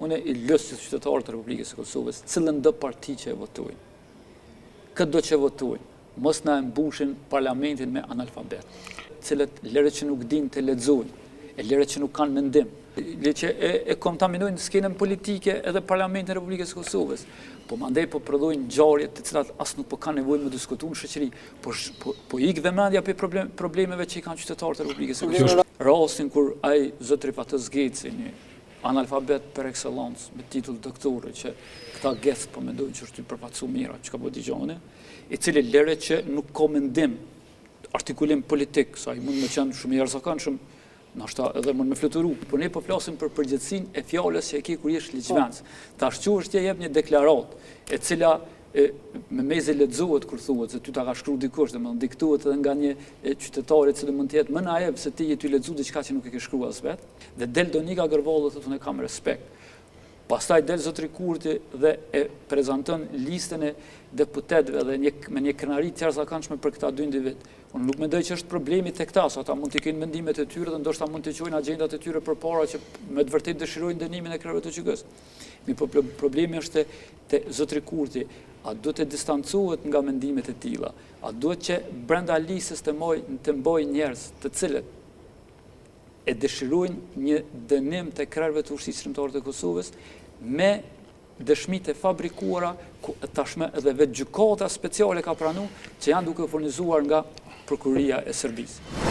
unë i lësë qytetarët të Republikës së Kosovës, cilën do parti që e votojnë. Këtë do që votojnë, mos na e mbushin parlamentin me analfabet, cilët lere që nuk din të lexojnë, e lere që nuk kanë mendim, le që e kontaminojnë skenën politike edhe parlamentin e Republikës së Kosovës. Po mandej po prodhojnë ngjarje të cilat as nuk po kanë nevojë me diskutuar në shoqëri, po ik vëmendja për problemeve që i kanë qytetarët e Republikës së Kosovës. Rastin kur ai zotri Fatës Geci, një analfabet per excellence me titull doktore, që këta geth po mendojnë që është i përfaqësu mira, që ka po dëgjoni, i cili lere që nuk ka mendim, artikulim politik, sa i mund me qenë shumë i jashtëzakonshëm, nashta edhe mund me fluturu, por ne po flasim për përgjithësinë e fjalës që e ke kur jesh ligjvend. Tash quhesh ti jep një deklaratë, e cila me meze lexohet kur thuhet se ty ta ka shkruar dikush, domethënë diktohet edhe nga një qytetar i cili mund të jetë më naiv se ti je ty lexuar diçka që nuk e ke shkruar as vet. Dhe del Donika Gërvallo thotë unë kam respekt. Pastaj del zotri Kurti dhe e prezanton listën e deputetëve dhe me një krenari të jashtëzakonshme për këta 2 individ. Unë nuk mendoj që është problemi tek ta, ata mund të kenë mendimet e tyre dhe ndoshta mund të çojnë agjendat e tyre përpara që me të vërtetë dëshirojnë dënimin e kryeut të QG-s. Problemi është te zotri Kurti, a duhet të distancohet nga mendimet e tilla, a duhet që brenda listës të mbojë njerëz të cilët e dëshirojnë një dënim të krerëve të ushtrisë shërbimarë të Kosovës me dëshmitë e fabrikuara, ku tashmë edhe vetë gjykata speciale ka pranuar që janë duke furnizuar nga Prokuroria e Serbisë.